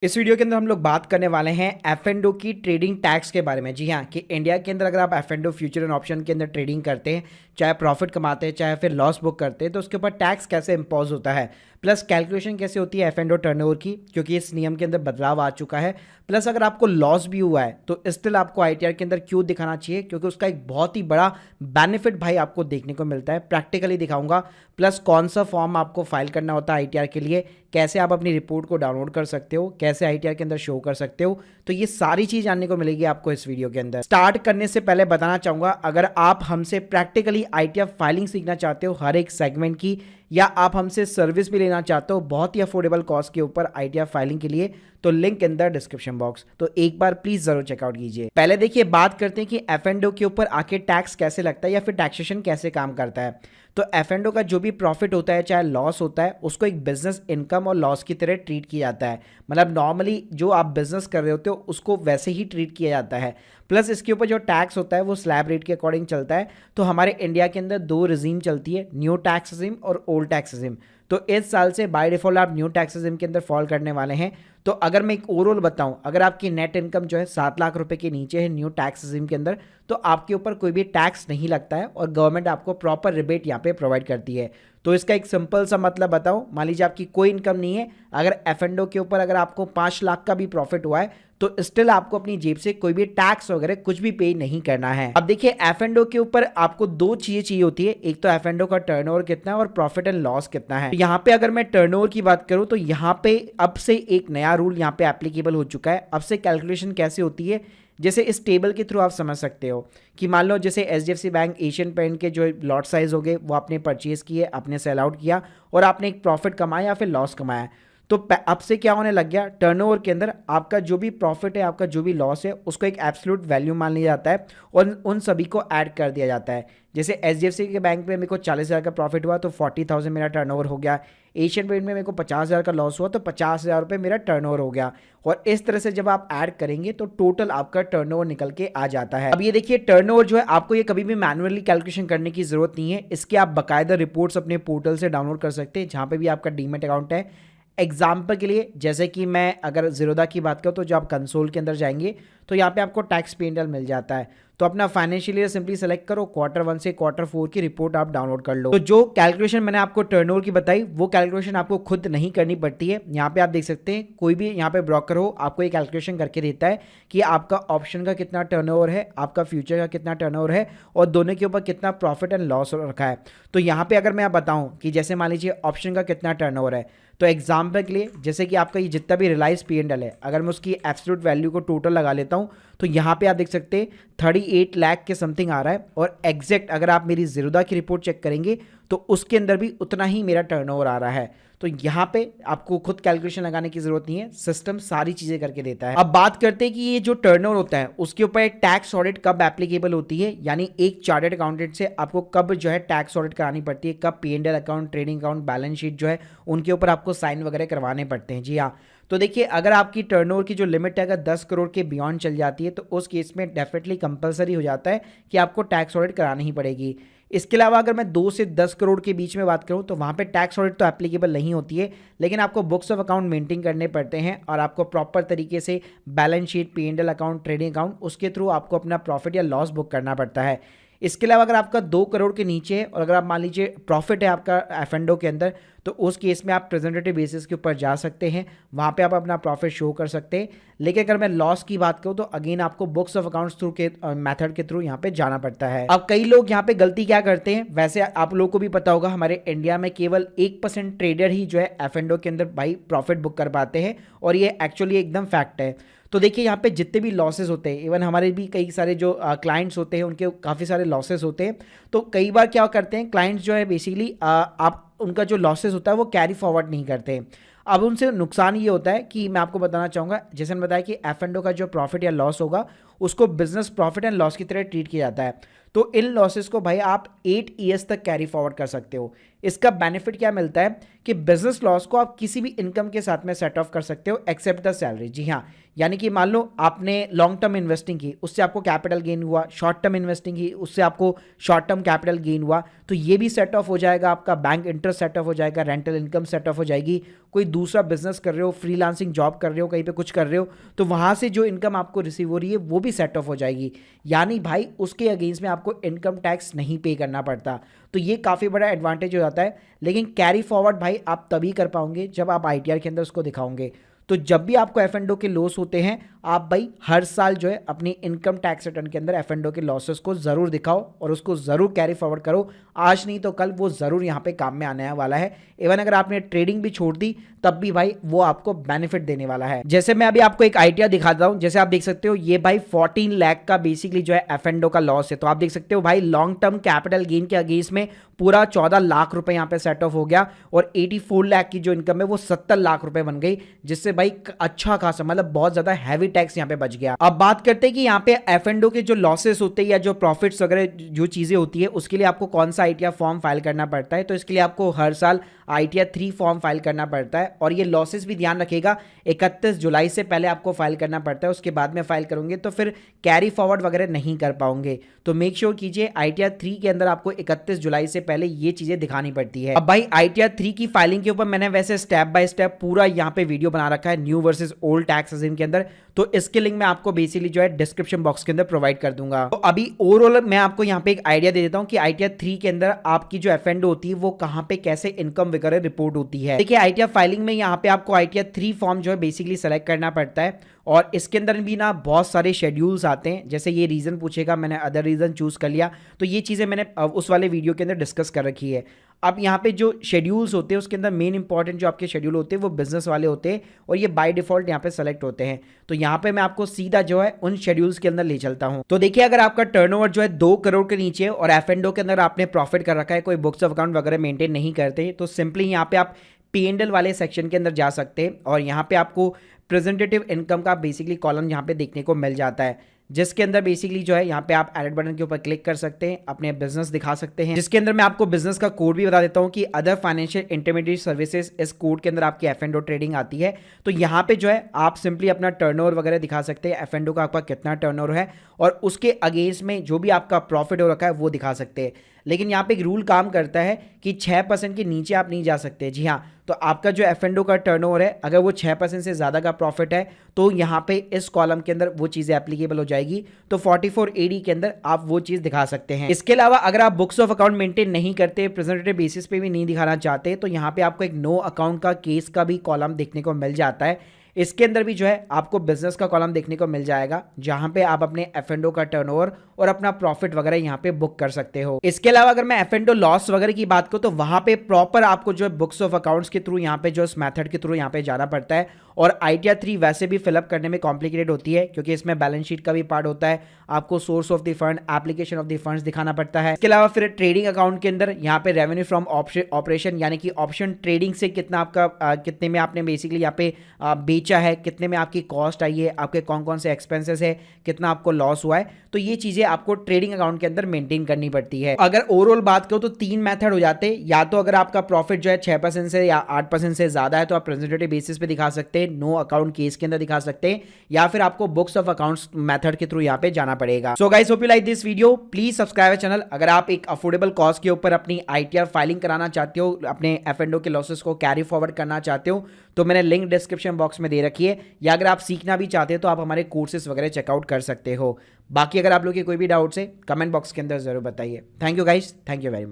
इस वीडियो के अंदर हम लोग बात करने वाले हैं एफ&ओ की ट्रेडिंग टैक्स के बारे में। जी हाँ, कि इंडिया के अंदर अगर आप एफ&ओ फ्यूचर एंड ऑप्शन के अंदर ट्रेडिंग करते हैं, चाहे प्रॉफिट कमाते हैं चाहे फिर लॉस बुक करते हैं, तो उसके ऊपर टैक्स कैसे इम्पोज होता है, प्लस कैलकुलेशन कैसे होती है एफ&ओ टर्नओवर की, क्योंकि इस नियम के अंदर बदलाव आ चुका है। प्लस अगर आपको लॉस भी हुआ है तो स्टिल आपको आईटीआर के अंदर क्यों दिखाना चाहिए, क्योंकि उसका एक बहुत ही बड़ा बेनिफिट भाई आपको देखने को मिलता है। प्रैक्टिकली दिखाऊंगा, प्लस कौन सा फॉर्म आपको फाइल करना होता है आईटीआर के लिए, कैसे आप अपनी रिपोर्ट को डाउनलोड कर सकते हो, कैसे आईटीआर के अंदर शो कर सकते हो। तो ये सारी चीज जानने को मिलेगी आपको इस वीडियो के अंदर। स्टार्ट करने से पहले बताना चाहूंगा, अगर आप हमसे प्रैक्टिकली आईटीआर फाइलिंग सीखना चाहते हो हर एक सेगमेंट की, या आप हमसे सर्विस भी लेना चाहते हो बहुत ही अफोर्डेबल कॉस्ट के ऊपर आईटीआर फाइलिंग के लिए, तो link in the description box, तो एक बार प्लीज जरूर चेकआउट कीजिए। पहले देखिए बात करते हैं कि एफ&ओ के ऊपर आके टैक्स कैसे लगता है या फिर टैक्सेशन कैसे काम करता है। तो एफ&ओ का जो भी प्रॉफिट होता है चाहे लॉस होता है, उसको एक बिजनेस इनकम और लॉस की तरह ट्रीट किया जाता है। मतलब नॉर्मली जो आप बिजनेस कर रहे होते हो उसको वैसे ही ट्रीट किया जाता है। प्लस इसके ऊपर जो टैक्स होता है वो स्लैब रेट के अकॉर्डिंग चलता है। तो हमारे इंडिया के अंदर दो रिजीम चलती है, न्यू टैक्स रिजीम और ओल्ड टैक्स रिजीम। तो इस साल से बाय डिफॉल्ट आप न्यू टैक्स रिजीम के अंदर फॉल करने वाले हैं। तो अगर मैं एक ओवरऑल बताऊं, अगर आपकी नेट इनकम जो है 7 लाख रुपए के नीचे है न्यू टैक्स रिजीम के अंदर, तो आपके ऊपर कोई भी टैक्स नहीं लगता है और गवर्नमेंट आपको प्रॉपर रिबेट यहाँ पे प्रोवाइड करती है। तो इसका एक सिंपल सा मतलब बताओ, मान लीजिए आपकी कोई इनकम नहीं है, अगर एफ&ओ के ऊपर अगर आपको 5 लाख का भी प्रॉफिट हुआ है तो स्टिल आपको अपनी जेब से कोई भी टैक्स वगैरह कुछ भी पे नहीं करना है। अब देखिए एफ&ओ के ऊपर आपको दो चीजें चाहिए होती है, एक तो एफ&ओ का टर्नओवर कितना है और प्रॉफिट एंड लॉस कितना है। तो यहाँ पे अगर मैं टर्नओवर की बात करूं तो यहाँ पे अब से एक नया रूल यहाँ पे एप्लीकेबल हो चुका है। अब से कैलकुलेशन कैसे होती है, जैसे इस टेबल के थ्रू आप समझ सकते हो कि मान लो जैसे एचडीएफसी बैंक एशियन पेंट के जो लॉट साइज हो गए वो आपने परचेज किए, आपने सेल आउट किया और आपने एक प्रॉफिट कमाया या फिर लॉस कमाया। तो अब से क्या होने लग गया, टर्नओवर के अंदर आपका जो भी प्रॉफिट है आपका जो भी लॉस है उसको एक एब्सोल्यूट वैल्यू मान लिया जाता है और उन सभी को ऐड कर दिया जाता है। जैसे एचडीएफसी के बैंक में मेरे को 40,000 का प्रॉफिट हुआ तो 40,000 मेरा टर्नओवर हो गया। एशियन पेंट में मेरे को 50,000 का लॉस हुआ तो 50,000 रुपये मेरा टर्नओवर हो गया। और इस तरह से जब आप ऐड करेंगे तो टोटल आपका टर्नओवर निकल के आ जाता है। अब ये देखिए टर्नओवर जो है आपको ये कभी भी मैनुअली कैलकुलेशन करने की जरूरत नहीं है, इसके आप बकायदा रिपोर्ट्स अपने पोर्टल से डाउनलोड कर सकते हैं जहां पे भी आपका डीमेट अकाउंट है। एग्जाम्पल के लिए जैसे कि मैं अगर जीरोदा की बात करूं तो जब आप कंसोल के अंदर जाएंगे तो यहाँ पे आपको टैक्स P&L मिल जाता है। तो अपना फाइनेंशियल ईयर सिंपली सेलेक्ट करो, Q1 से Q4 की रिपोर्ट आप डाउनलोड कर लो। तो जो कैलकुलेशन मैंने आपको टर्नओवर की बताई वो कैलकुलेशन आपको खुद नहीं करनी पड़ती है। यहाँ पे आप देख सकते हैं कोई भी यहाँ पे ब्रोकर हो आपको ये कैलकुलेशन करके देता है कि आपका ऑप्शन का कितना टर्नओवर है, आपका फ्यूचर का कितना टर्नओवर है और दोनों के ऊपर कितना प्रॉफिट एंड लॉस रखा है। तो यहाँ पे अगर मैं आप बताऊँ कि जैसे मान लीजिए ऑप्शन का कितना टर्नओवर है, तो एग्जाम्पल के लिए जैसे कि आपका ये जितना भी रिलायंस P&L है, अगर मैं उसकी एब्सोल्यूट वैल्यू को टोटल लगा लेता हूँ तो यहाँ पे आप देख सकते हैं 38 लाख के समथिंग आ रहा है। और एग्जैक्ट अगर आप मेरी जीरोदा की रिपोर्ट चेक करेंगे तो उसके अंदर भी उतना ही मेरा टर्नओवर आ रहा है। तो यहाँ पे आपको खुद कैलकुलेशन लगाने की जरूरत नहीं है, सिस्टम सारी चीजें करके देता है। अब बात करते हैं कि ये जो टर्नओवर होता है उसके ऊपर टैक्स ऑडिट कब एप्लीकेबल होती है, यानी एक चार्टर्ड अकाउंटेंट से आपको कब जो है टैक्स ऑडिट करानी पड़ती है, कब P&L account, trading account, balance sheet जो है उनके ऊपर आपको साइन वगैरह करवाने पड़ते हैं। जी हाँ, तो देखिए अगर आपकी टर्नओवर की जो लिमिट है अगर 10 करोड़ के बियॉन्ड चल जाती है तो उस केस में डेफिनेटली कंपलसरी हो जाता है कि आपको टैक्स ऑडिट करानी ही पड़ेगी। इसके अलावा अगर मैं 2 से 10 करोड़ के बीच में बात करूं तो वहां पे टैक्स ऑडिट तो एप्लीकेबल नहीं होती है, लेकिन आपको बुक्स ऑफ अकाउंट मेंटेन करने पड़ते हैं और आपको प्रॉपर तरीके से balance sheet, P&L account, trading account, उसके थ्रू आपको अपना प्रॉफिट या लॉस बुक करना पड़ता है। इसके अलावा अगर आपका 2 करोड़ के नीचे है और अगर आप मान लीजिए प्रॉफिट है आपका एफ&ओ के अंदर, तो उस केस में आप प्रेजेंटेटिव बेसिस के ऊपर जा सकते हैं, वहाँ पे आप अपना प्रॉफिट शो कर सकते हैं। लेकिन अगर मैं लॉस की बात करूँ तो अगेन आपको बुक्स ऑफ अकाउंट्स थ्रू के मेथड के थ्रू यहाँ पे जाना पड़ता है। अब कई लोग यहाँ पे गलती क्या करते हैं, वैसे आप लोगों को भी पता होगा हमारे इंडिया में केवल 1% ट्रेडर ही जो है एफ&ओ के अंदर भाई प्रॉफिट बुक कर पाते हैं और ये एक्चुअली एकदम फैक्ट है। तो देखिए यहाँ पे जितने भी लॉसेस होते हैं, इवन हमारे भी कई सारे जो क्लाइंट्स होते हैं उनके काफ़ी सारे लॉसेस होते हैं। तो कई बार क्या करते हैं क्लाइंट्स जो है बेसिकली आप उनका जो लॉसेस होता है वो कैरी फॉरवर्ड नहीं करते हैं। अब उनसे नुकसान ये होता है कि मैं आपको बताना चाहूँगा, जैसे मैंने बताया कि एफ&ओ का जो प्रॉफिट या लॉस होगा उसको बिजनेस प्रॉफिट एंड लॉस की तरह ट्रीट किया जाता है। तो इन लॉसेस को भाई आप 8 ईयर्स तक कैरी फॉरवर्ड कर सकते हो। इसका बेनिफिट क्या मिलता है कि बिजनेस लॉस को आप किसी भी इनकम के साथ में सेट ऑफ कर सकते हो एक्सेप्ट द सैलरी। जी हाँ, यानी कि मान लो आपने लॉन्ग टर्म इन्वेस्टिंग की, उससे आपको कैपिटल गेन हुआ, शॉर्ट टर्म इन्वेस्टिंग की, उससे आपको शॉर्ट टर्म कैपिटल गेन हुआ, तो ये भी सेट ऑफ हो जाएगा, आपका बैंक इंटरेस्ट सेट ऑफ हो जाएगा, रेंटल इनकम सेट ऑफ हो जाएगी। कोई दूसरा बिजनेस कर रहे हो, फ्रीलांसिंग जॉब कर रहे हो, कहीं पे कुछ कर रहे हो, तो वहाँ से जो इनकम आपको रिसीव हो रही है वो भी सेट ऑफ हो जाएगी। यानी भाई उसके अगेंस्ट में आपको इनकम टैक्स नहीं पे करना पड़ता। तो ये काफ़ी बड़ा एडवांटेज हो जाता है। लेकिन कैरी फॉरवर्ड भाई आप तभी कर पाओगे जब आप आईटीआर के अंदर उसको दिखाओगे। तो जब भी आपको एफ एंड ओ के लॉस होते हैं, आप भाई हर साल जो है अपनी इनकम टैक्स रिटर्न के अंदर एफ एंड ओ के लॉसेस को ज़रूर दिखाओ और उसको ज़रूर कैरी फॉरवर्ड करो। आज नहीं तो कल वो ज़रूर यहाँ पे काम में आने वाला है। इवन अगर आपने ट्रेडिंग भी छोड़ दी तब भी भाई वो आपको बेनिफिट देने वाला है। जैसे मैं अभी आपको एक आइडिया दिखाता हूँ, जैसे आप देख सकते हो ये भाई 14 लाख का बेसिकली जो है एफ एंड ओ का लॉस है। तो आप देख सकते हो भाई लॉन्ग टर्म कैपिटल गेन के अगेंस्ट में पूरा 14 लाख रुपए यहाँ पे सेट ऑफ हो गया और 84 लाख की जो इनकम है वो 70 लाख रुपए बन गई, जिससे भाई अच्छा खासा मतलब बहुत ज्यादा हैवी टैक्स यहाँ पे बच गया। अब बात करते हैं कि यहाँ पे एफ एंड ओ के जो लॉसेस होते हैं या जो प्रॉफिट्स वगैरह जो चीजें होती है उसके लिए आपको कौन सा आईटीआर फॉर्म फाइल करना पड़ता है। तो इसके लिए आपको हर साल आईटीआर 3 फॉर्म फाइल करना पड़ता है और ये लॉसेस भी ध्यान रखेगा 31 जुलाई से पहले आपको फाइल करना पड़ता है। उसके बाद में फाइल करोगे तो फिर कैरी फॉरवर्ड वगैरह नहीं कर पाओगे। तो मेक श्योर कीजिए आईटीआर 3 के अंदर आपको 31 जुलाई से पहले ये चीजें दिखानी पड़ती है। अब भाई आईटीआर 3 की फाइलिंग के ऊपर मैंने वैसे स्टेप बाय स्टेप पूरा यहाँ पे वीडियो बना रखा है new versus old tax regime के अंदर, तो इसके लिंक मैं आपको बेसिकली जो है डिस्क्रिप्शन बॉक्स के अंदर प्रोवाइड कर दूंगा। तो अभी ओवरऑल मैं आपको यहाँ पे एक आइडिया दे देता हूँ कि आईटीआर 3 के अंदर आपकी जो एफ एंड ओ होती है वो कहाँ पे कैसे इनकम वगैरह रिपोर्ट होती है। देखिए आईटीआर फाइलिंग में यहाँ पे आपको आईटीआर 3 फॉर्म जो है बेसिकली सेलेक्ट करना पड़ता है और इसके अंदर भी ना बहुत सारे शेड्यूल्स आते हैं। जैसे ये रीजन पूछेगा, मैंने अदर रीजन चूज कर लिया, तो ये चीजें मैंने उस वाले वीडियो के अंदर डिस्कस कर रखी है। अब यहाँ पे जो शेड्यूल्स होते हैं उसके अंदर मेन इंपॉर्टेंट जो आपके शेड्यूल होते हैं वो बिजनेस वाले होते हैं और ये बाय डिफॉल्ट यहाँ पे सेलेक्ट होते हैं। तो यहाँ पे मैं आपको सीधा जो है उन शेड्यूल्स के अंदर ले चलता हूँ। तो देखिए अगर आपका टर्नओवर जो है 2 करोड़ के नीचे और एफ एंड ओ के अंदर आपने प्रॉफिट कर रखा है, कोई बुक्स ऑफ अकाउंट वगैरह मेंटेन नहीं करते, तो सिंपली यहाँ पे आप P&L वाले सेक्शन के अंदर जा सकते हैं और यहाँ पे आपको प्रेजेंटेटिव इनकम का बेसिकली कॉलम यहाँ पे देखने को मिल जाता है, जिसके अंदर बेसिकली जो है यहाँ पे आप एडिट बटन के ऊपर क्लिक कर सकते हैं, अपने बिजनेस दिखा सकते हैं, जिसके अंदर मैं आपको बिजनेस का कोड भी बता देता हूँ कि अदर फाइनेंशियल इंटरमीडिएट सर्विसेज, इस कोड के अंदर आपकी एफ एंड ओ ट्रेडिंग आती है। तो यहाँ पे जो है आप सिंपली अपना टर्नओवर वगैरह दिखा सकते हैं, एफ एंड ओ का आपका कितना टर्नओवर है और उसके अगेंस्ट में जो भी आपका प्रॉफिट हो रखा है वो दिखा सकते हैं। लेकिन यहाँ पे एक रूल काम करता है कि 6% के नीचे आप नहीं जा सकते। जी हाँ, तो आपका जो एफ एंड ओ का टर्नओवर है अगर वो 6% से ज़्यादा का प्रॉफिट है तो यहाँ पे इस कॉलम के अंदर वो चीज़ें एप्लीकेबल हो जाएगी। तो 44 AD के अंदर आप वो चीज़ दिखा सकते हैं। इसके अलावा अगर आप बुक्स ऑफ अकाउंट मेंटेन नहीं करते, प्रेजेंटेटिव बेसिस पे भी नहीं दिखाना चाहते, तो यहाँ पे आपको एक नो अकाउंट का केस का भी कॉलम देखने को मिल जाता है। इसके अंदर भी जो है आपको बिजनेस का कॉलम देखने को मिल जाएगा, जहां पे आप अपने एफ एंड ओ का टर्नओवर और अपना प्रॉफिट वगैरह यहां पे बुक कर सकते हो। इसके अलावा अगर मैं एफ एंड ओ लॉस वगैरह की बात करूं तो वहां पे प्रॉपर आपको जो है बुक्स ऑफ अकाउंट्स के थ्रू यहाँ पे जो इस मेथड के थ्रू यहाँ पे जाना पड़ता है। और आईटीआर 3 वैसे भी फिलअप करने में कॉम्प्लिकेटेड होती है क्योंकि इसमें बैलेंस शीट का भी पार्ट होता है, आपको source of the fund, application of the funds दिखाना पड़ता है। इसके अलावा फिर ट्रेडिंग अकाउंट के अंदर यहाँ पे रेवेन्यू फ्रॉम ऑपरेशन यानी कि ऑप्शन ट्रेडिंग से कितना आपका कितने में आपने बेसिकली यहाँ पे बेचा है, कितने में आपकी कॉस्ट आई है, आपके कौन कौन से एक्सपेंसेस है, कितना आपको लॉस हुआ है, तो ये चीजें आपको ट्रेडिंग अकाउंट के अंदर मेंटेन करनी पड़ती है। अगर ओवरऑल बात करो तो 3 मेथड हो जाते हैं, या तो अगर आपका प्रॉफिट जो है 6% से या 8% से ज्यादा है तो आप प्रेजेंटेटिव बेसिस पे दिखा सकते हैं, नो अकाउंट केस के अंदर दिखा सकते हैं, या फिर आपको बुक्स ऑफ अकाउंट्स मेथड के थ्रू यहाँ पे जाना पड़ेगा। So guys hope you like this video, please subscribe channel. अगर आप एक अफोर्डेबल कॉस्ट के ऊपर अपनी आईटीआर फाइलिंग कराना चाहते हो, अपने एफ एंड ओ के लॉसेस को कैरी फॉरवर्ड करना चाहते हो, तो मैंने लिंक डिस्क्रिप्शन बॉक्स में दे रखी है, या अगर आप सीखना भी चाहते हो तो आप हमारे कोर्सेज वगैरह चेकआउट कर सकते हो। बाकी अगर आप लोग की कोई भी डाउट्स है कमेंट बॉक्स के अंदर जरूर बताइए। Thank you guys, thank you very much.